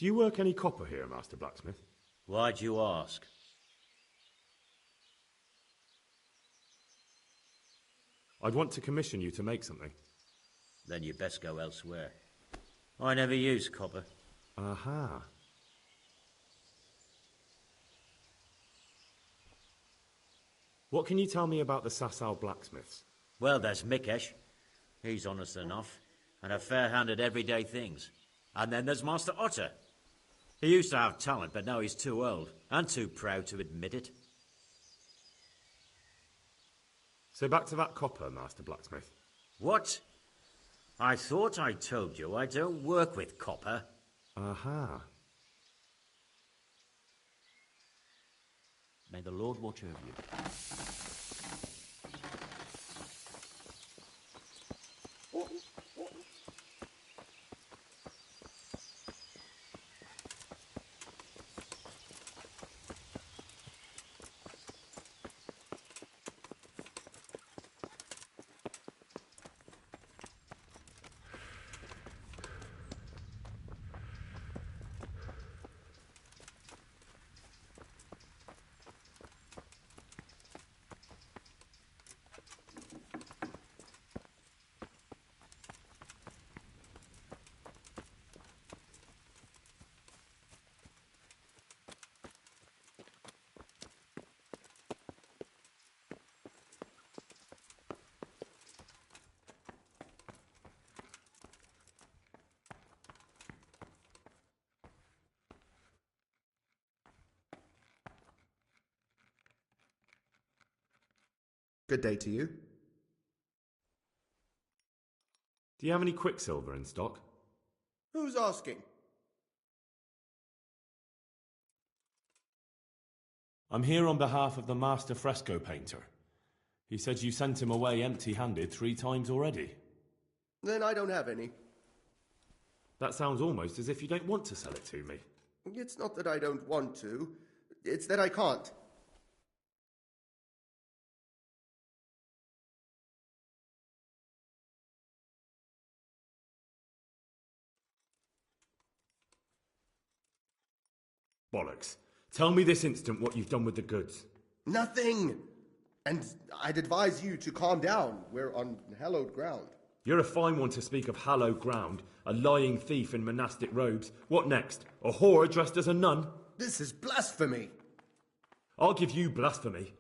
Do you work any copper here, Master Blacksmith? Why'd you ask? I'd want to commission you to make something. Then you best go elsewhere. I never use copper. Aha. What can you tell me about the Sasau blacksmiths? Well, there's Mikesh. He's honest enough, and a fair hand at everyday things. And then there's Master Otter. He used to have talent, but now he's too old, and too proud to admit it. So back to that copper, Master Blacksmith. What? I thought I told you I don't work with copper. Aha. May the Lord watch over you. Good day to you. Do you have any quicksilver in stock? Who's asking? I'm here on behalf of the master fresco painter. He said you sent him away empty-handed 3 times already. Then I don't have any. That sounds almost as if you don't want to sell it to me. It's not that I don't want to. It's that I can't. Bollocks. Tell me this instant what you've done with the goods. Nothing! And I'd advise you to calm down. We're on hallowed ground. You're a fine one to speak of hallowed ground, a lying thief in monastic robes. What next? A whore dressed as a nun? This is blasphemy! I'll give you blasphemy.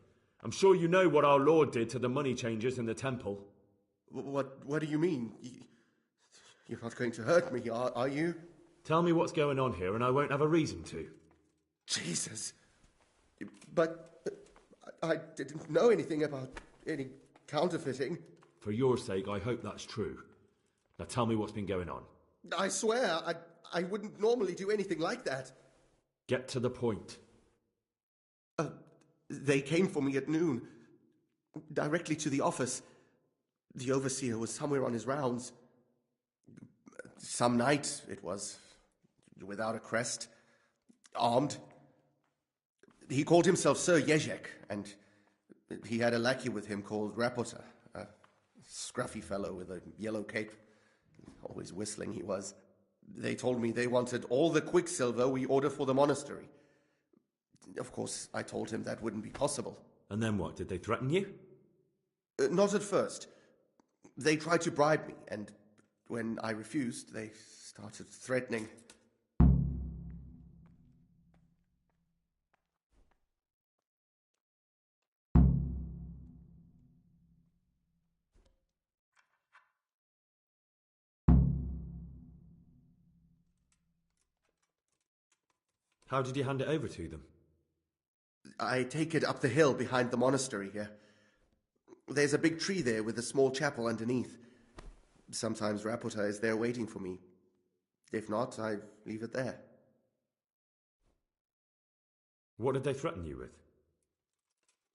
I'm sure you know what our Lord did to the money changers in the temple. What do you mean? You're not going to hurt me, are you? Tell me what's going on here and I won't have a reason to. Jesus. But I didn't know anything about any counterfeiting. For your sake, I hope that's true. Now tell me what's been going on. I swear, I wouldn't normally do anything like that. Get to the point. They came for me at noon, directly to the office. The overseer was somewhere on his rounds. Some night, it was, without a crest, armed. He called himself Sir Jezek, and he had a lackey with him called Rapota, a scruffy fellow with a yellow cape. Always whistling he was. They told me they wanted all the quicksilver we order for the monastery. Of course, I told him that wouldn't be possible. And then what? Did they threaten you? Not at first. They tried to bribe me, and when I refused, they started threatening. How did you hand it over to them? I take it up the hill behind the monastery here. There's a big tree there with a small chapel underneath. Sometimes Rapota is there waiting for me. If not, I leave it there. What did they threaten you with?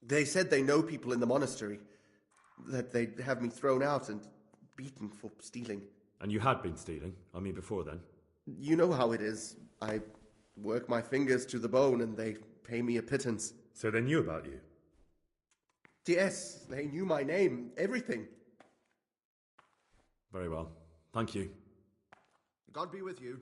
They said they know people in the monastery, that they'd have me thrown out and beaten for stealing. And you had been stealing, I mean before then. You know how it is. I work my fingers to the bone and they pay me a pittance. So they knew about you? Yes, they knew my name, everything. Very well. Thank you. God be with you.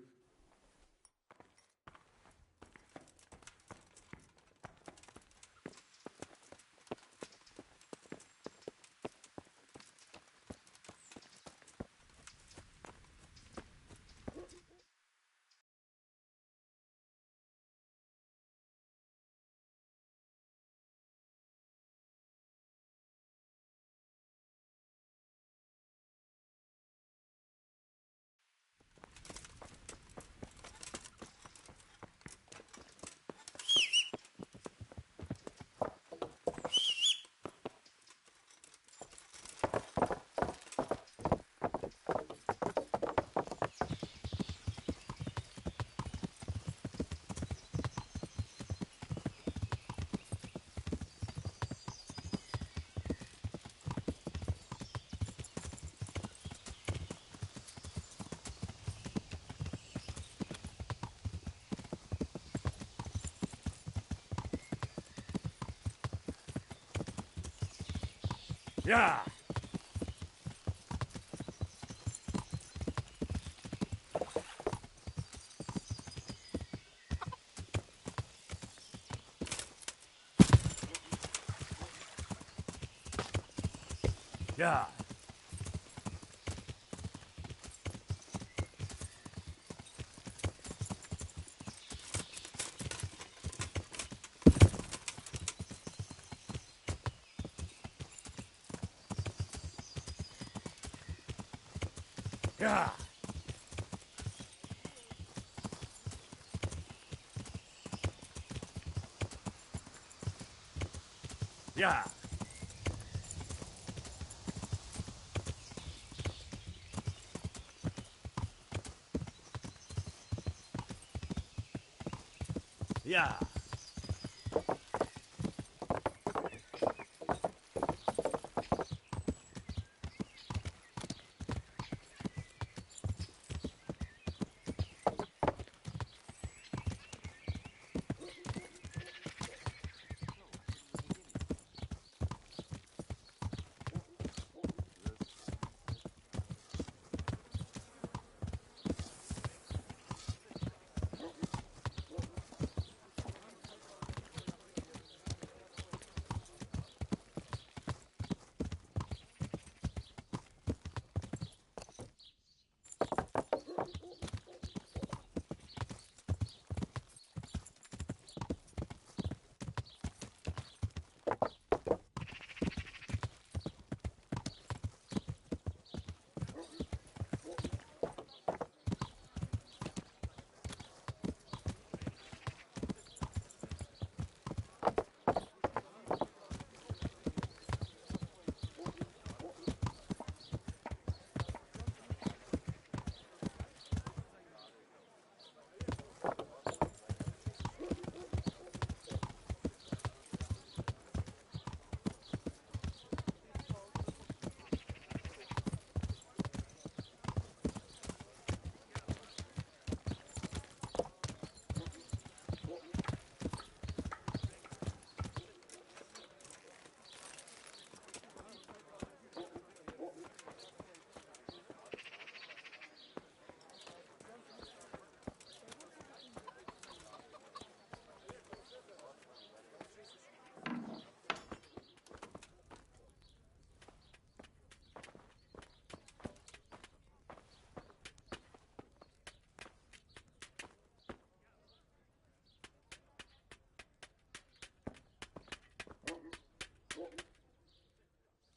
Yeah. Yeah. Yeah. Yeah. Yeah.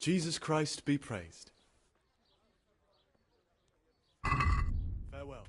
Jesus Christ be praised. Farewell.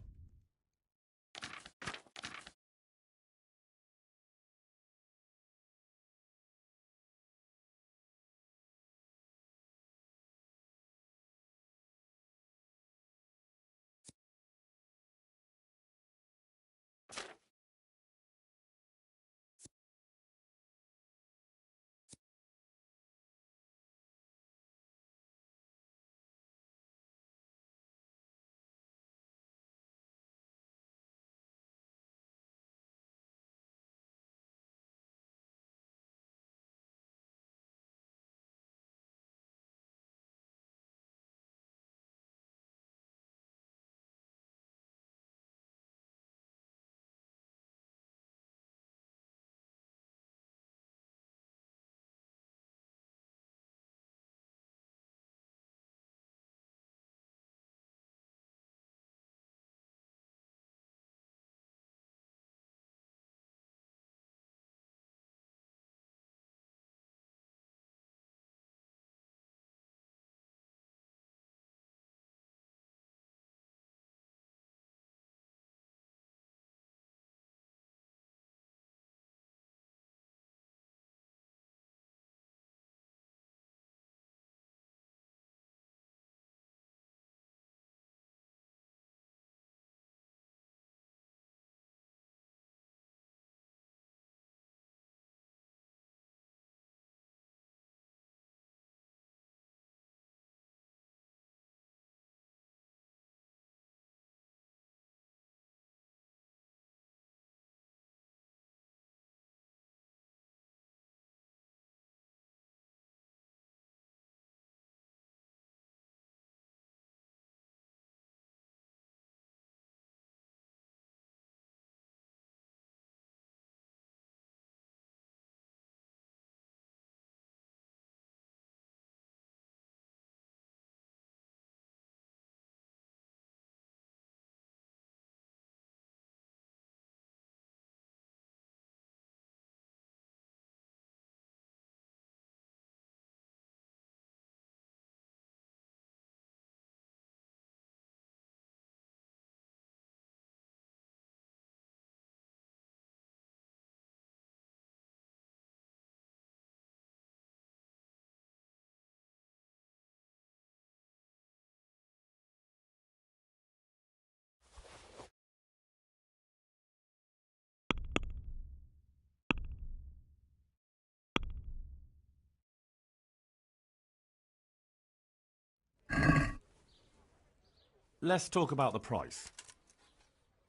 Let's talk about the price.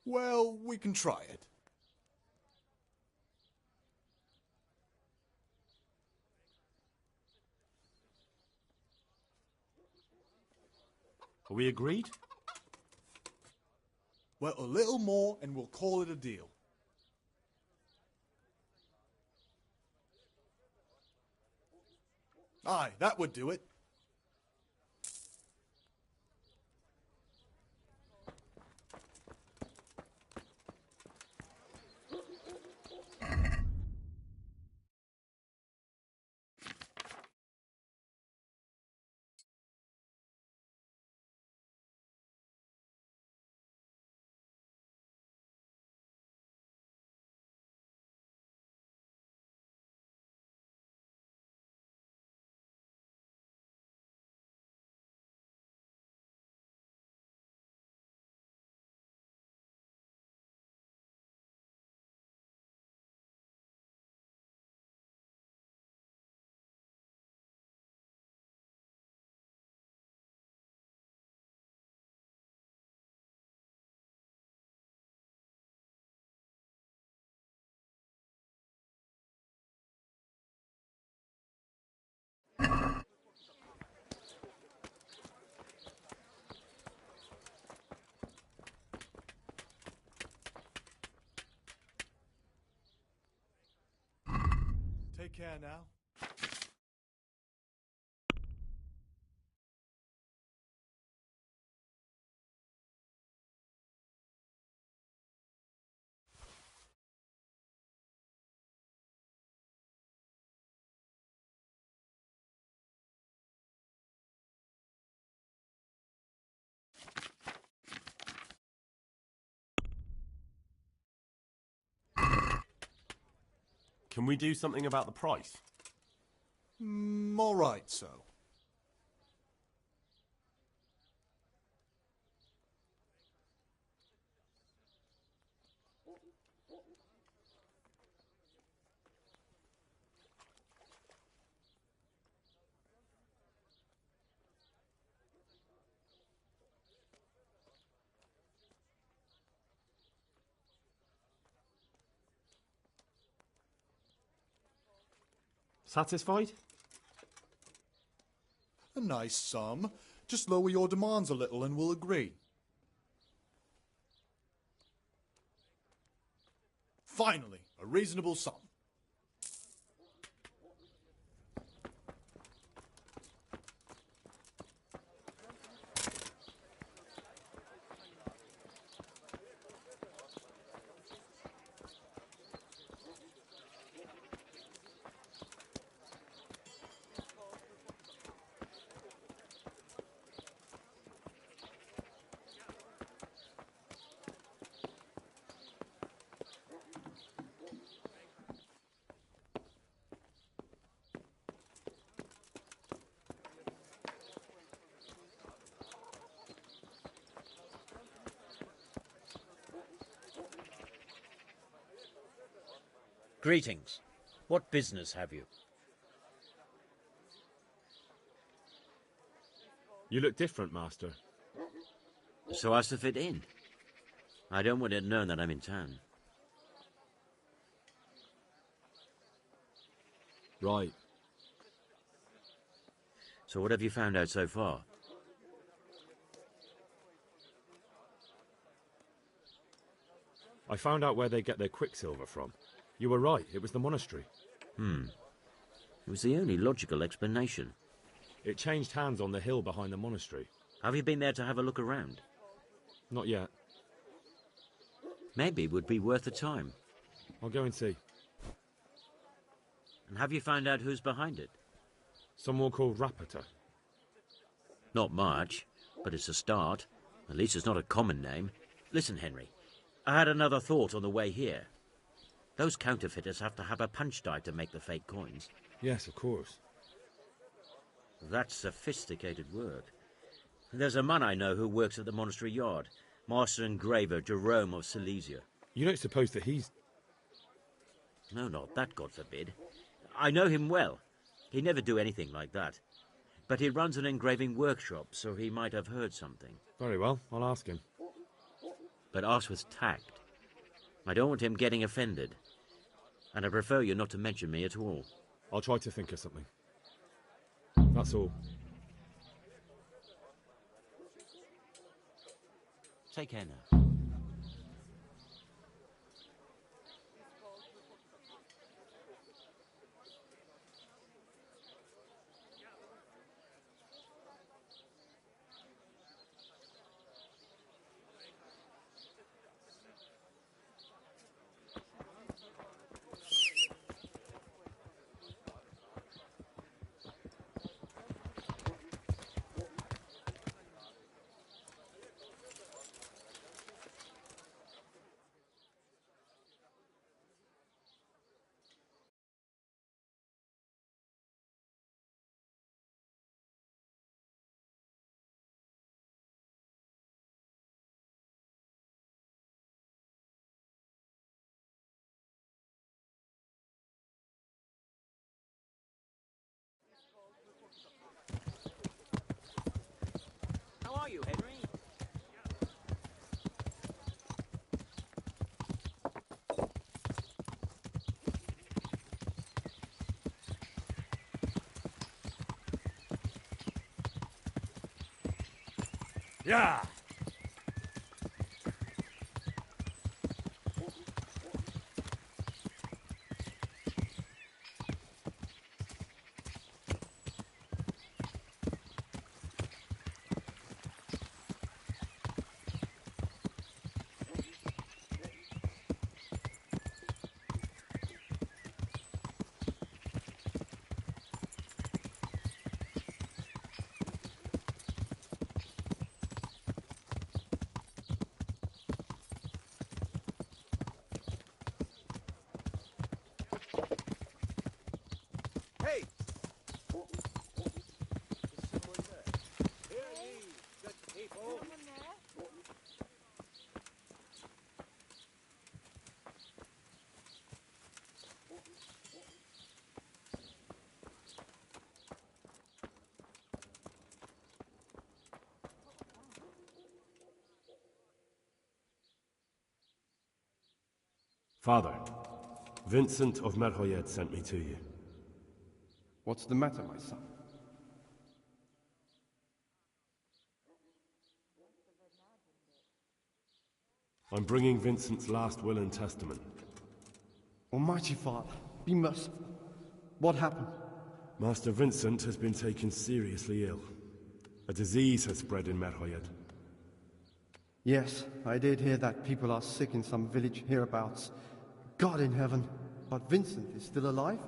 Well, we can try it. Are we agreed? Well, a little more and we'll call it a deal. Aye, that would do it. Take care now. Can we do something about the price? All right, so. Satisfied? A nice sum. Just lower your demands a little and we'll agree. Finally, a reasonable sum. Greetings. What business have you? You look different, Master. So as to fit in. I don't want it known that I'm in town. Right. So what have you found out so far? I found out where they get their quicksilver from. You were right, it was the monastery. It was the only logical explanation. It changed hands on the hill behind the monastery. Have you been there to have a look around? Not yet. Maybe it would be worth the time. I'll go and see. And have you found out who's behind it? Someone called Rapota. Not much, but it's a start. At least it's not a common name. Listen, Henry, I had another thought on the way here. Those counterfeiters have to have a punch die to make the fake coins. Yes, of course. That's sophisticated work. There's a man I know who works at the monastery yard, Master Engraver Jerome of Silesia. You don't suppose that he's... No, not that, God forbid. I know him well. He'd never do anything like that. but he runs an engraving workshop, so he might have heard something. Very well, I'll ask him. But ask with tact. I don't want him getting offended. And I prefer you not to mention me at all. I'll try to think of something. That's all. Take care now. How are you, Henry? Yeah. Hey! Father, Vincent of Merhoyed sent me to you. What's the matter, my son? I'm bringing Vincent's last will and testament. Almighty Father, be merciful. What happened? Master Vincent has been taken seriously ill. A disease has spread in Merhoyed. Yes, I did hear that people are sick in some village hereabouts. God in heaven, but Vincent is still alive?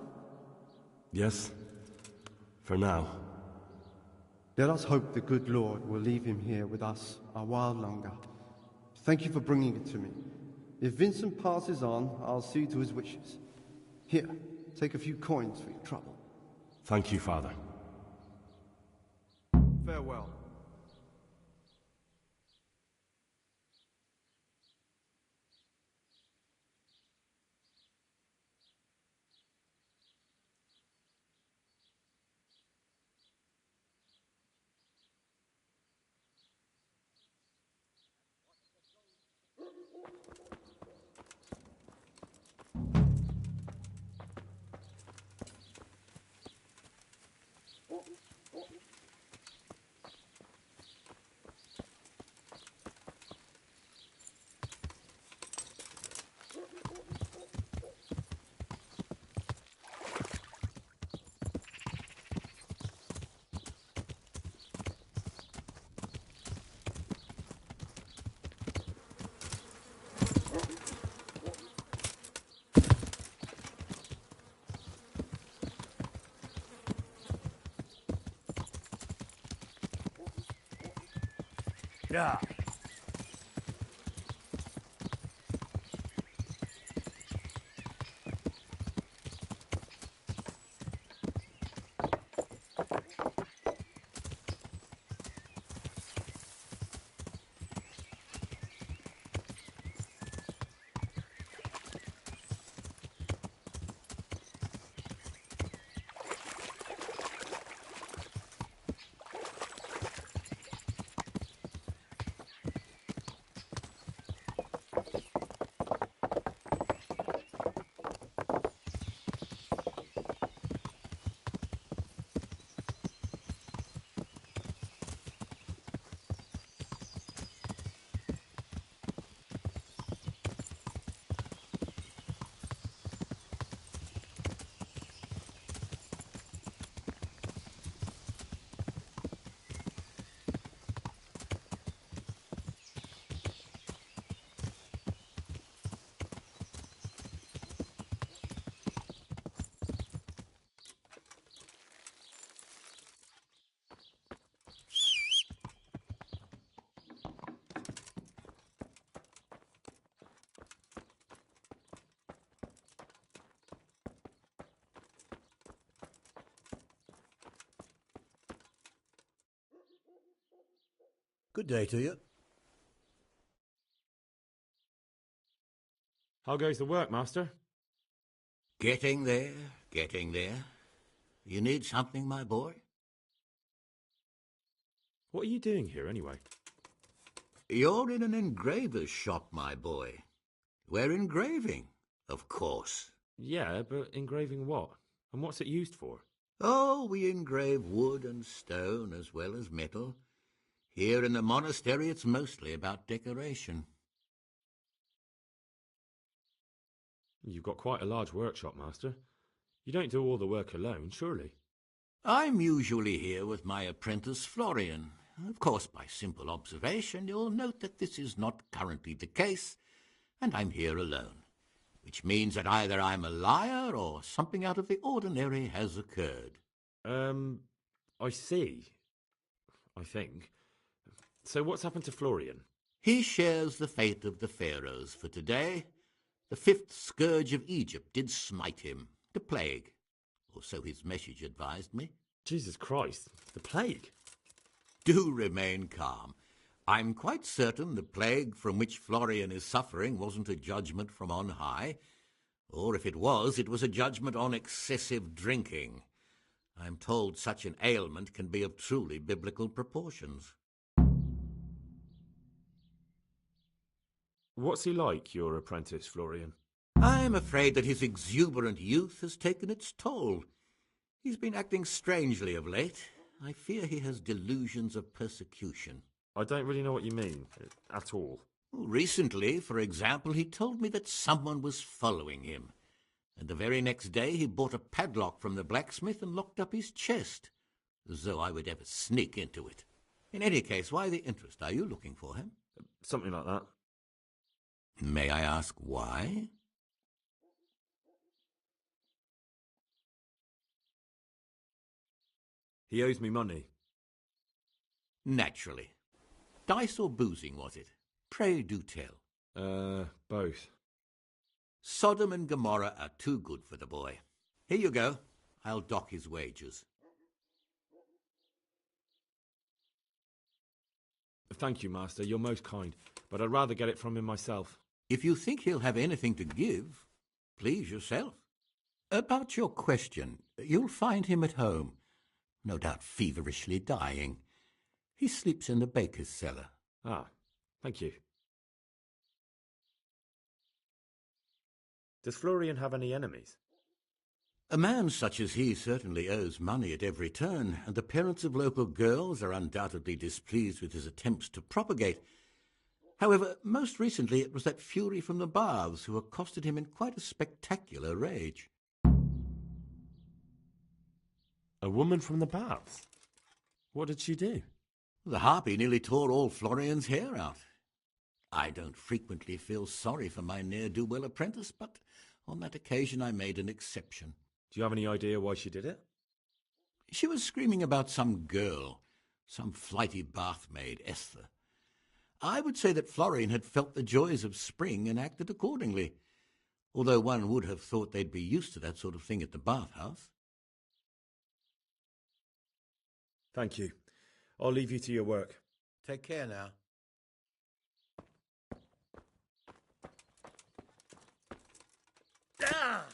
Yes, for now. Let us hope the good Lord will leave him here with us a while longer. Thank you for bringing it to me. If Vincent passes on, I'll see to his wishes. Here, take a few coins for your trouble. Thank you, Father. Farewell. Yeah. Good day to you. How goes the work, Master? Getting there, getting there. You need something, my boy? What are you doing here, anyway? You're in an engraver's shop, my boy. We're engraving, of course. Yeah, but engraving what? And what's it used for? Oh, we engrave wood and stone as well as metal. Here in the monastery, it's mostly about decoration. You've got quite a large workshop, Master. You don't do all the work alone, surely? I'm usually here with my apprentice, Florian. Of course, by simple observation, you'll note that this is not currently the case, and I'm here alone, which means that either I'm a liar or something out of the ordinary has occurred. I see. I think. So what's happened to Florian? He shares the fate of the pharaohs for today. The fifth scourge of Egypt did smite him, the plague, or so his message advised me. Jesus Christ, the plague? Do remain calm. I'm quite certain the plague from which Florian is suffering wasn't a judgment from on high, or if it was a judgment on excessive drinking. I'm told such an ailment can be of truly biblical proportions. What's he like, your apprentice, Florian? I'm afraid that his exuberant youth has taken its toll. He's been acting strangely of late. I fear he has delusions of persecution. I don't really know what you mean, at all. Recently, for example, he told me that someone was following him, and the very next day he bought a padlock from the blacksmith and locked up his chest, as though I would ever sneak into it. In any case, why the interest? Are you looking for him? Something like that. May I ask why? He owes me money. Naturally. Dice or boozing, was it? Pray do tell. Both. Sodom and Gomorrah are too good for the boy. Here you go. I'll dock his wages. Thank you, Master. You're most kind, but I'd rather get it from him myself. If you think he'll have anything to give, please yourself. About your question, you'll find him at home, no doubt feverishly dying. He sleeps in the baker's cellar. Ah, thank you. Does Florian have any enemies? A man such as he certainly owes money at every turn, and the parents of local girls are undoubtedly displeased with his attempts to propagate. However, most recently it was that fury from the baths who accosted him in quite a spectacular rage. A woman from the baths? What did she do? The harpy nearly tore all Florian's hair out. I don't frequently feel sorry for my ne'er-do-well apprentice, but on that occasion I made an exception. Do you have any idea why she did it? She was screaming about some girl, some flighty bathmaid, Esther. I would say that Florian had felt the joys of spring and acted accordingly, although one would have thought they'd be used to that sort of thing at the bathhouse. Thank you. I'll leave you to your work. Take care now. Ah!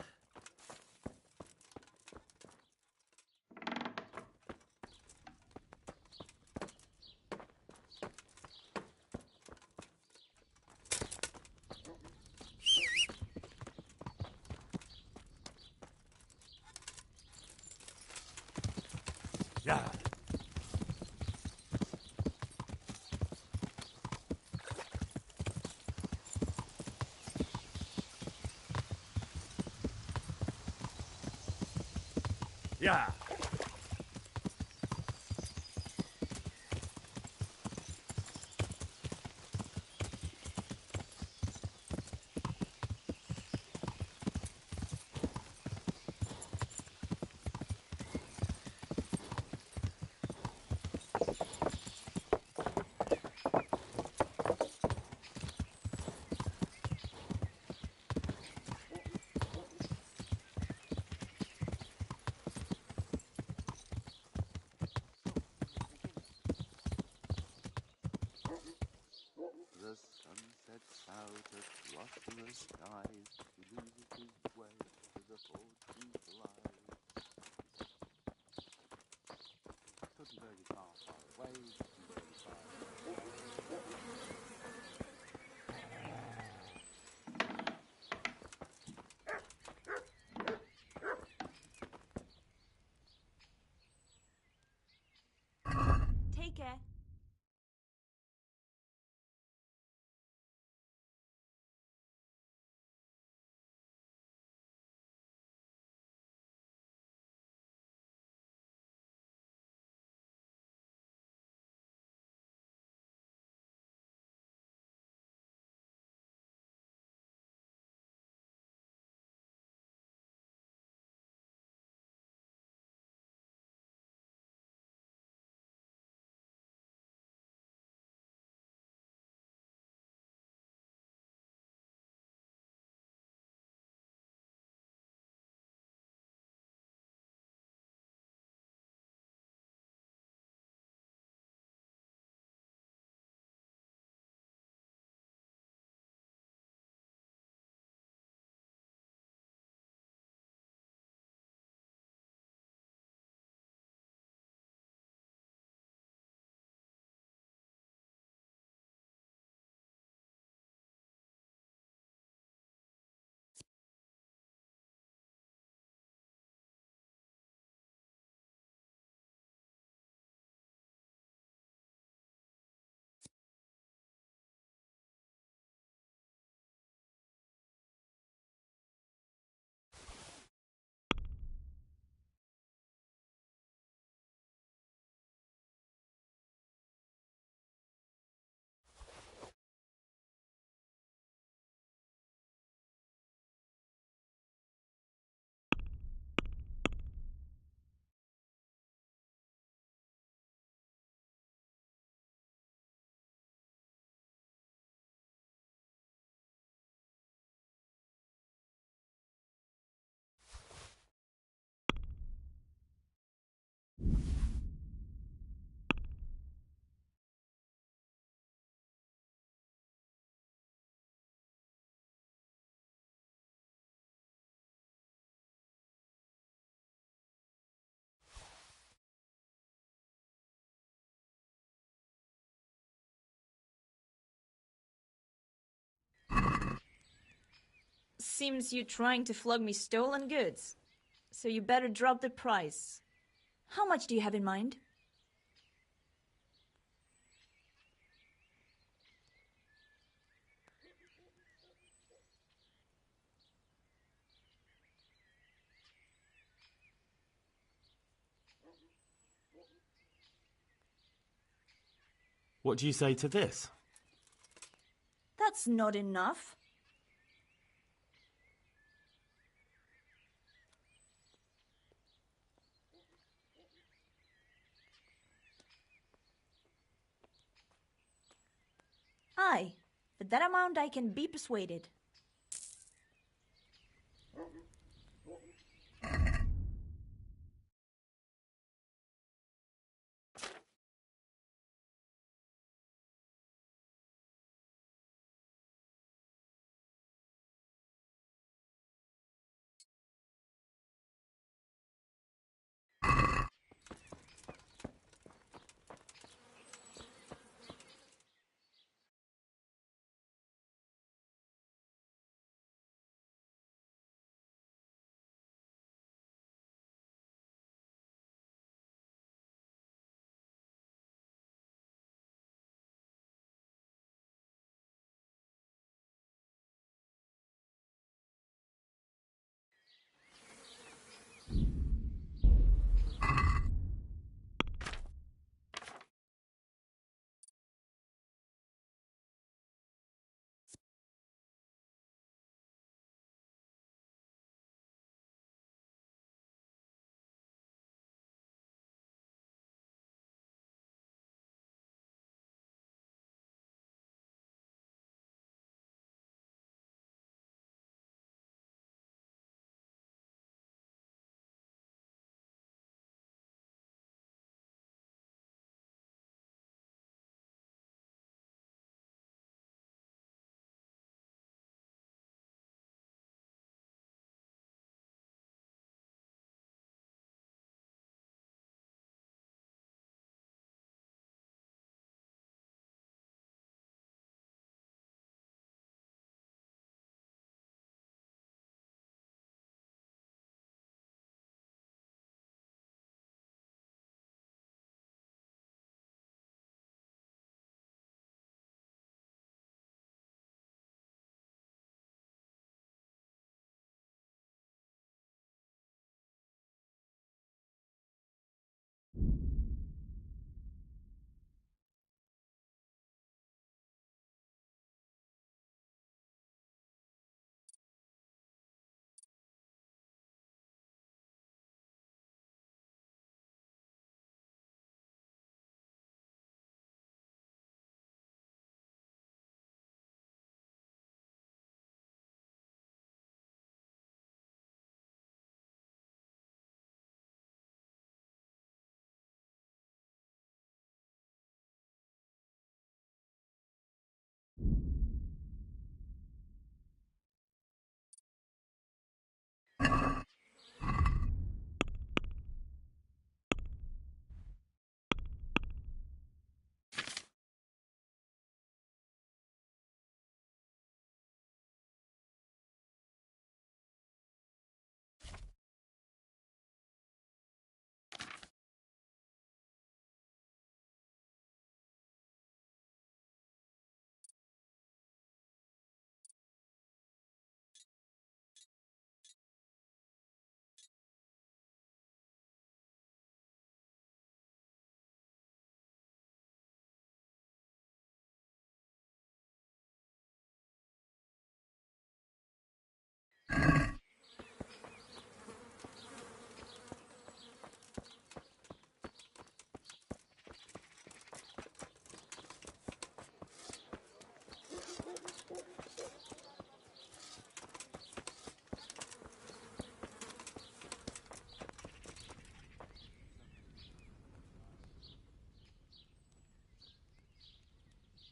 Yeah. Yeah. out across the skies, he loses his way to the fortress lies. Tottenberg is far, far away, Tottenberg is far Take care. Seems you trying to flog me stolen goods. So you better drop the price. How much do you have in mind? What do you say to this? That's not enough. Aye, for that amount I can be persuaded.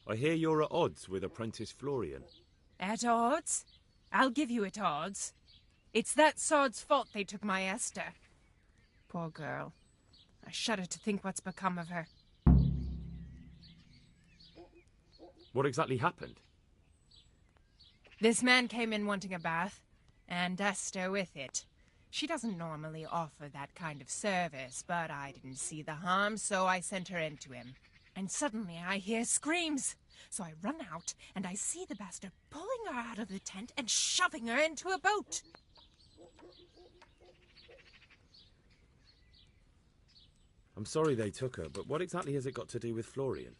I hear you're at odds with apprentice Florian. At odds? I'll give you at odds. It's that sod's fault they took my Esther. Poor girl. I shudder to think what's become of her. What exactly happened? This man came in wanting a bath, and Esther with it. She doesn't normally offer that kind of service, but I didn't see the harm, so I sent her in to him. And suddenly I hear screams. So I run out, and I see the bastard pulling her out of the tent and shoving her into a boat. I'm sorry they took her, but what exactly has it got to do with Florian?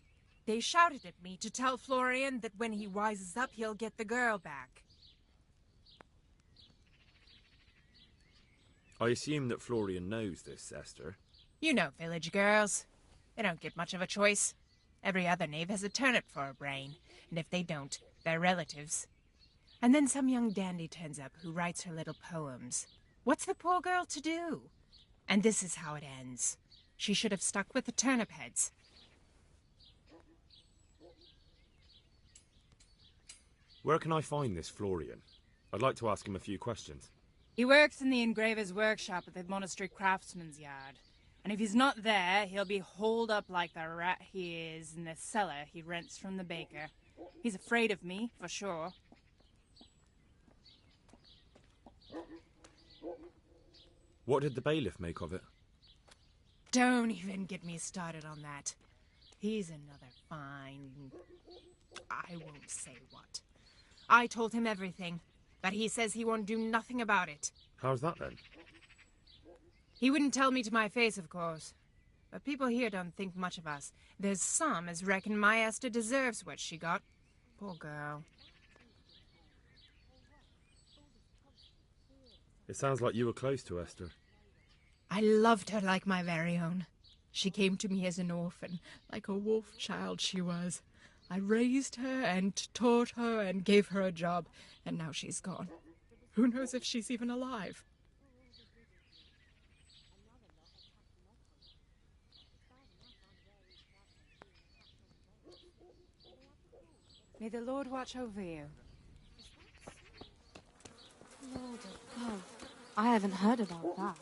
They shouted at me to tell Florian that when he wises up, he'll get the girl back. I assume that Florian knows this, Esther. You know village girls. They don't get much of a choice. Every other knave has a turnip for a brain, and if they don't, they're relatives. And then some young dandy turns up who writes her little poems. What's the poor girl to do? And this is how it ends. She should have stuck with the turnip heads. Where can I find this Florian? I'd like to ask him a few questions. He works in the engraver's workshop at the monastery craftsman's yard. And if he's not there, he'll be holed up like the rat he is in the cellar he rents from the baker. He's afraid of me, for sure. What did the bailiff make of it? Don't even get me started on that. He's another fine... I won't say what. I told him everything, but he says he won't do nothing about it. How's that then? He wouldn't tell me to my face, of course. But people here don't think much of us. There's some as reckon my Esther deserves what she got. Poor girl. It sounds like you were close to Esther. I loved her like my very own. She came to me as an orphan, like a wolf child she was. I raised her and taught her and gave her a job, and now she's gone. Who knows if she's even alive? May the Lord watch over you. Lord above, I haven't heard about that.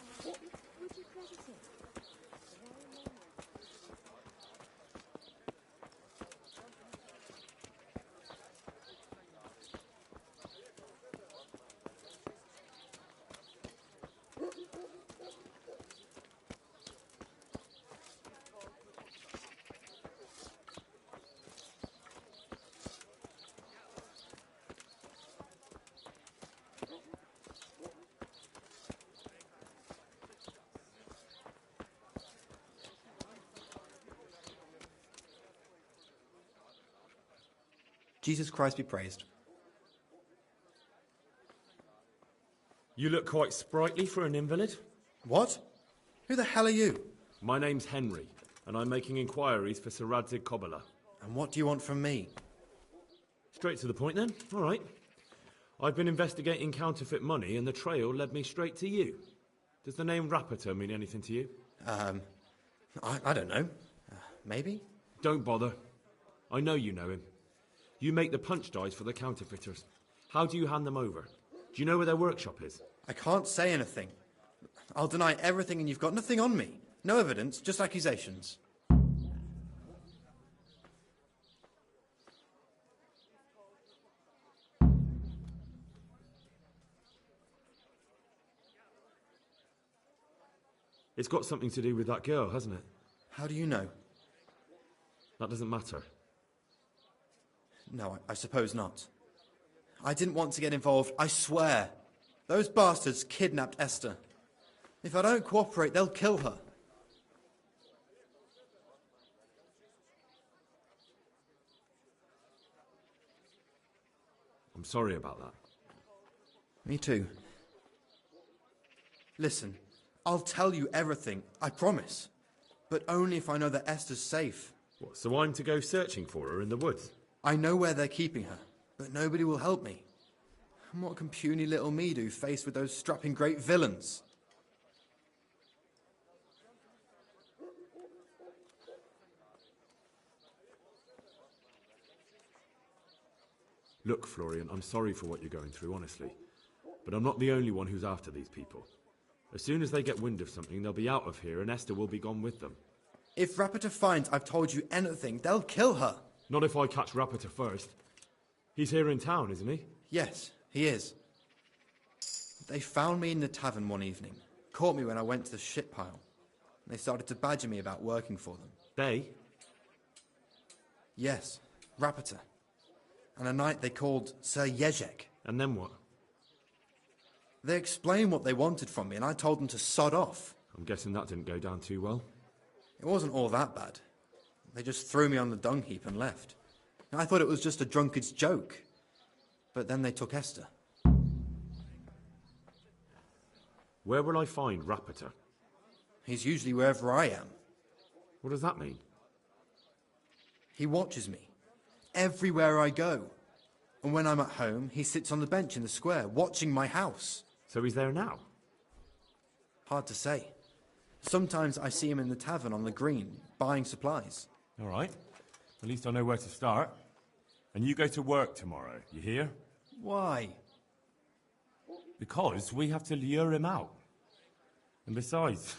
Jesus Christ be praised. You look quite sprightly for an invalid. What? Who the hell are you? My name's Henry, and I'm making inquiries for Sir Radzig Kobyla. And what do you want from me? Straight to the point then. All right. I've been investigating counterfeit money, and the trail led me straight to you. Does the name Rapiter mean anything to you? I don't know. Maybe? Don't bother. I know you know him. You make the punch dies for the counterfeiters. How do you hand them over? Do you know where their workshop is? I can't say anything. I'll deny everything and you've got nothing on me. No evidence, just accusations. It's got something to do with that girl, hasn't it? How do you know? That doesn't matter. No, I suppose not. I didn't want to get involved, I swear. Those bastards kidnapped Esther. If I don't cooperate, they'll kill her. I'm sorry about that. Me too. Listen, I'll tell you everything, I promise. But only if I know that Esther's safe. What, so I'm to go searching for her in the woods? I know where they're keeping her, but nobody will help me. And what can puny little me do faced with those strapping great villains? Look, Florian, I'm sorry for what you're going through, honestly. But I'm not the only one who's after these people. As soon as they get wind of something, they'll be out of here and Esther will be gone with them. If Rapita finds I've told you anything, they'll kill her. Not if I catch Rapita first. He's here in town, isn't he? Yes, he is. They found me in the tavern one evening, caught me when I went to the shit pile. They started to badger me about working for them. They? Yes, Rapita. And a night they called Sir Jezek. And then what? They explained what they wanted from me, and I told them to sod off. I'm guessing that didn't go down too well. It wasn't all that bad. They just threw me on the dung heap and left. I thought it was just a drunkard's joke. But then they took Esther. Where will I find Rapita? He's usually wherever I am. What does that mean? He watches me. Everywhere I go. And when I'm at home, he sits on the bench in the square, watching my house. So he's there now? Hard to say. Sometimes I see him in the tavern on the green, buying supplies. All right. At least I know where to start. And you go to work tomorrow, you hear? Why? Because we have to lure him out. And besides,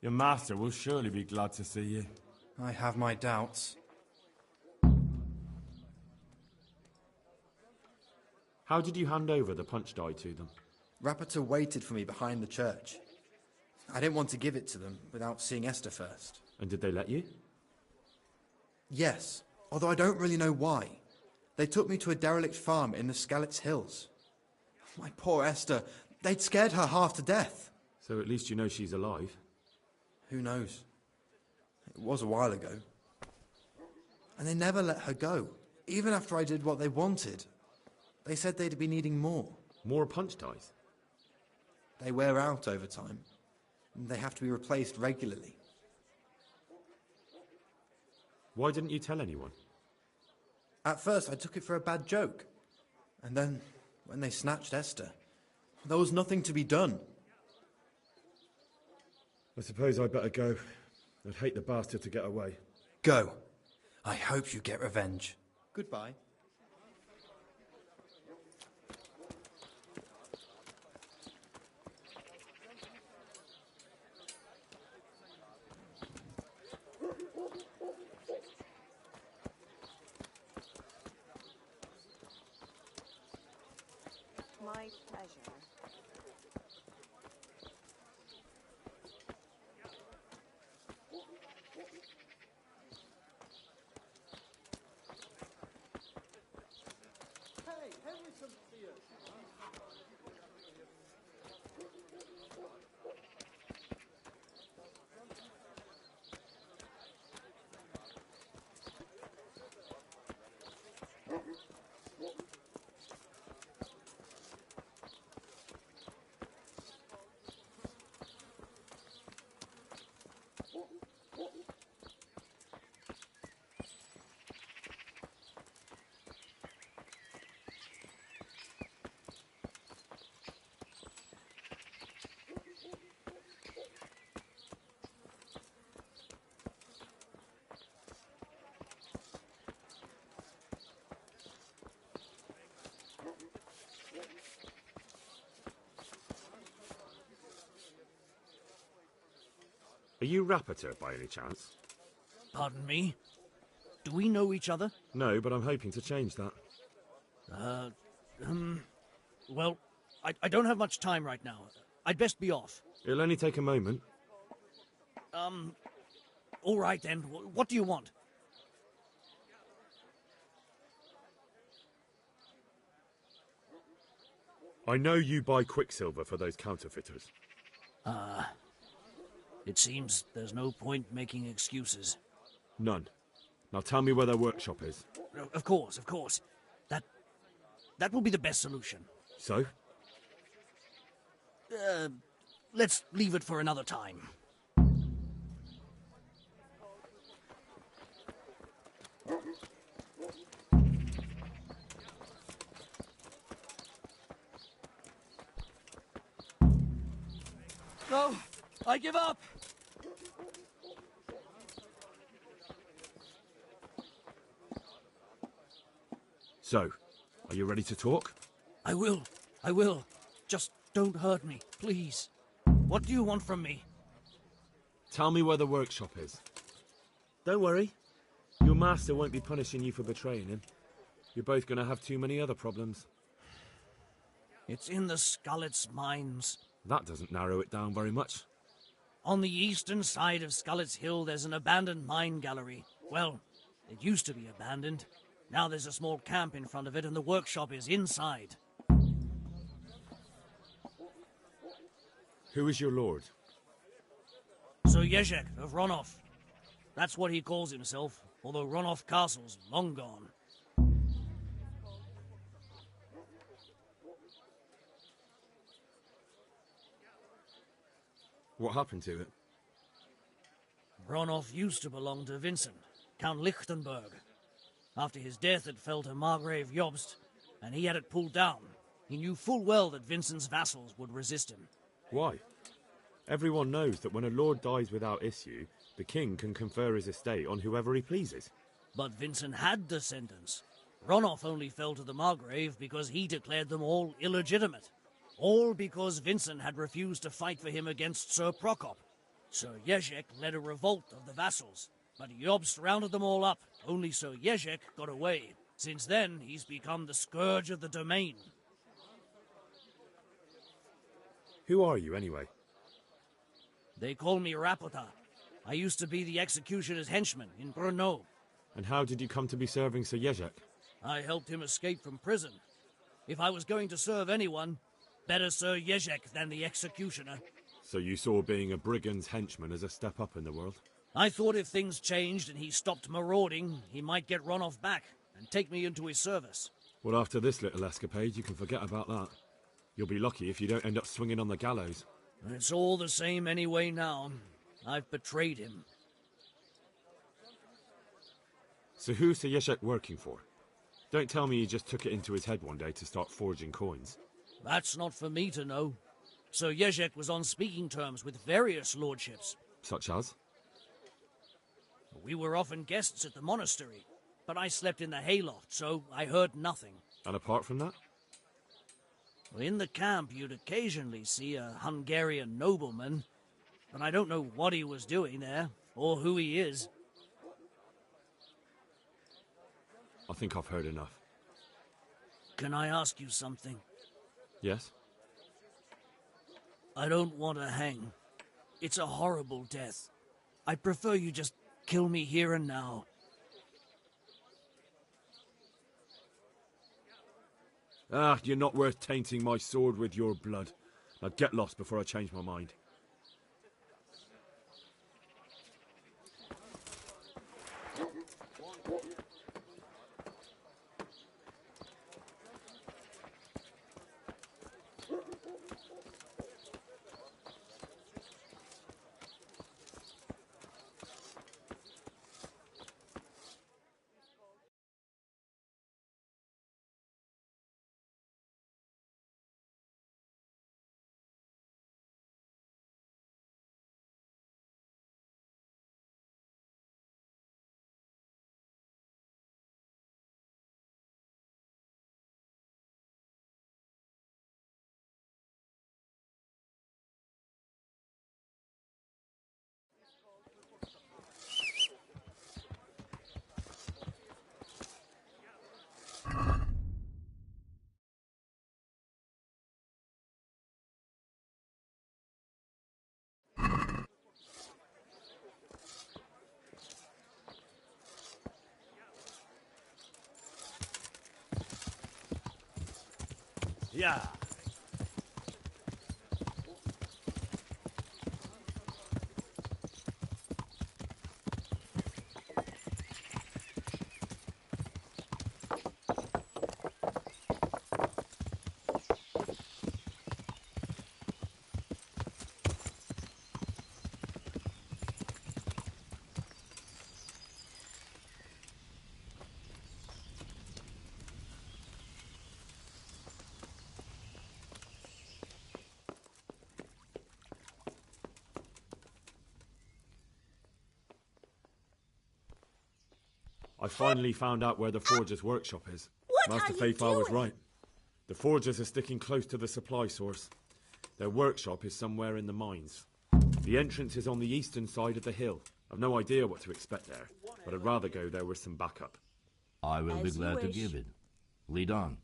your master will surely be glad to see you. I have my doubts. How did you hand over the punch die to them? Rapita waited for me behind the church. I didn't want to give it to them without seeing Esther first. And did they let you? Yes, although I don't really know why. They took me to a derelict farm in the Skalitz Hills. My poor Esther, they'd scared her half to death. So at least you know she's alive. Who knows? It was a while ago. And they never let her go, even after I did what they wanted. They said they'd be needing more. More punch dies? They wear out over time. And they have to be replaced regularly. Why didn't you tell anyone? At first, I took it for a bad joke. And then, when they snatched Esther, there was nothing to be done. I suppose I'd better go. I'd hate the bastard to get away. Go. I hope you get revenge. Goodbye. My pleasure. Are you Rapita, by any chance? Pardon me? Do we know each other? No, but I'm hoping to change that. Well, I don't have much time right now. I'd best be off. It'll only take a moment. All right then. What do you want? I know you buy quicksilver for those counterfeiters. It seems there's no point making excuses. None. Now tell me where their workshop is. Of course, of course. That will be the best solution. So? Let's leave it for another time. No, I give up. So, Are you ready to talk? I will. I will. Just don't hurt me, please. What do you want from me? Tell me where the workshop is. Don't worry. Your master won't be punishing you for betraying him. You're both going to have too many other problems. It's in the Skullet's mines. That doesn't narrow it down very much. On the eastern side of Skullet's Hill, there's an abandoned mine gallery. Well, it used to be abandoned. Now there's a small camp in front of it, and the workshop is inside. Who is your lord? Sir Jezek of Ronov. That's what he calls himself, although Ronov Castle's long gone. What happened to it? Ronov used to belong to Vincent, Count Lichtenberg. After his death, it fell to Margrave Jobst, and he had it pulled down. He knew full well that Vincent's vassals would resist him. Why? Everyone knows that when a lord dies without issue, the king can confer his estate on whoever he pleases. But Vincent had descendants. Ronov only fell to the Margrave because he declared them all illegitimate. All because Vincent had refused to fight for him against Sir Prokop. Sir Jezek led a revolt of the vassals, but Jobst rounded them all up. Only Sir Jezek got away. Since then, he's become the scourge of the domain. Who are you, anyway? They call me Rapota. I used to be the executioner's henchman in Brno. And how did you come to be serving Sir Jezek? I helped him escape from prison. If I was going to serve anyone, better Sir Jezek than the executioner. So you saw being a brigand's henchman as a step up in the world? I thought if things changed and he stopped marauding, he might get Ronov back and take me into his service. Well, after this little escapade, you can forget about that. You'll be lucky if you don't end up swinging on the gallows. It's all the same anyway now. I've betrayed him. So who's Sir Jezek working for? Don't tell me he just took it into his head one day to start forging coins. That's not for me to know. Sir Jezek was on speaking terms with various lordships. Such as? We were often guests at the monastery, but I slept in the hayloft, so I heard nothing. And apart from that? In the camp, you'd occasionally see a Hungarian nobleman, but I don't know what he was doing there, or who he is. I think I've heard enough. Can I ask you something? Yes? I don't want to hang. It's a horrible death. I prefer you just kill me here and now. Ah, you're not worth tainting my sword with your blood. Now get lost before I change my mind. Yeah. I finally found out where the forger's workshop is. Master Faithful was right. The forgers are sticking close to the supply source. Their workshop is somewhere in the mines. The entrance is on the eastern side of the hill. I've no idea what to expect there, but I'd rather go there with some backup. I will be glad to give it. Lead on.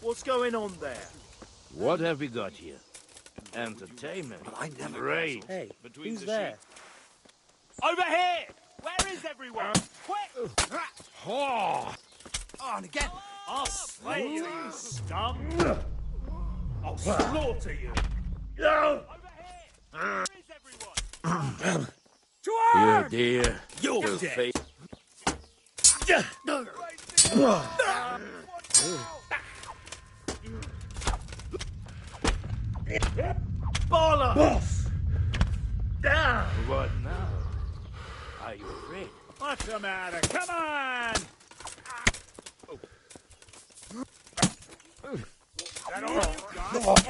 What's going on there? What have we got here? Entertainment. But I never. Great. Hey, Between who's the there? Over here! Where is everyone? Quick! Oh, and again. I'll slay you, you scum! I'll slaughter you! No! Where is everyone? To You arms! dear. You're Your dead. face. Bollocks! Down! What now? Are you afraid? What's the matter? Come on! That all you got?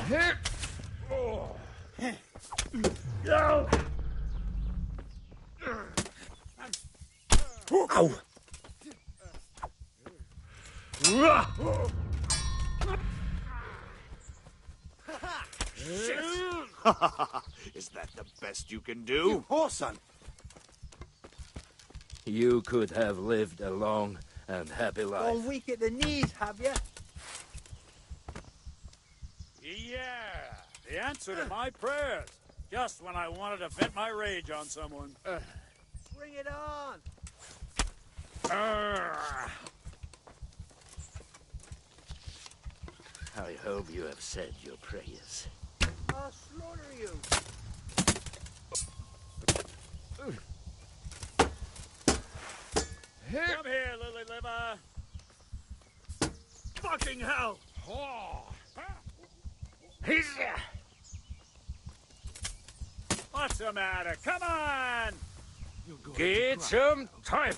No! Ow! Is that the best you can do? You whoreson! You could have lived a long and happy life. All weak at the knees, have you? Yeah, the answer to my prayers. Just when I wanted to vent my rage on someone. Bring it on! I hope you have said your prayers. I'll slaughter you! Come here, Lily Liver. Fucking hell! What's the matter? Come on! Get some time.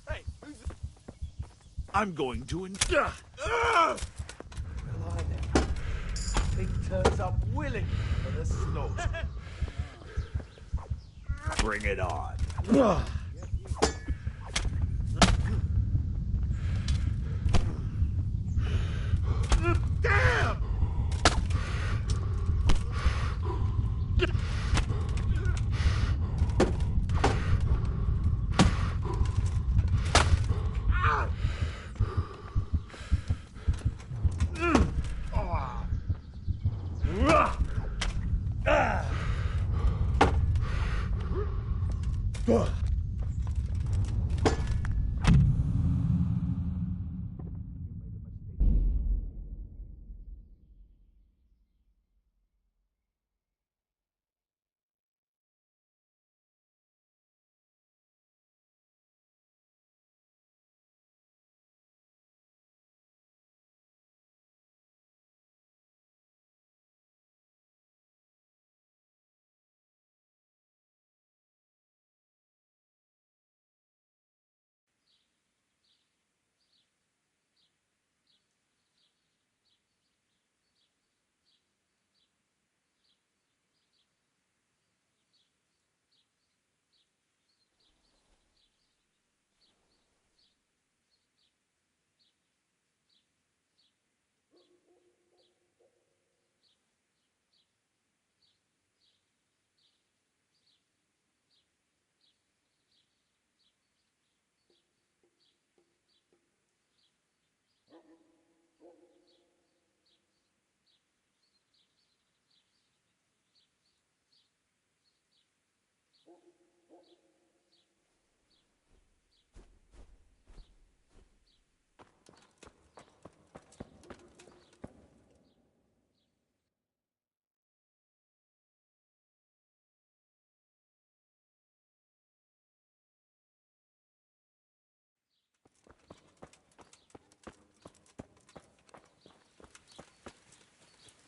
Hey, I'm going to Thing turns up willing for the slaughter. Bring it on. Damn!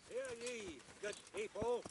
Hear ye, good people.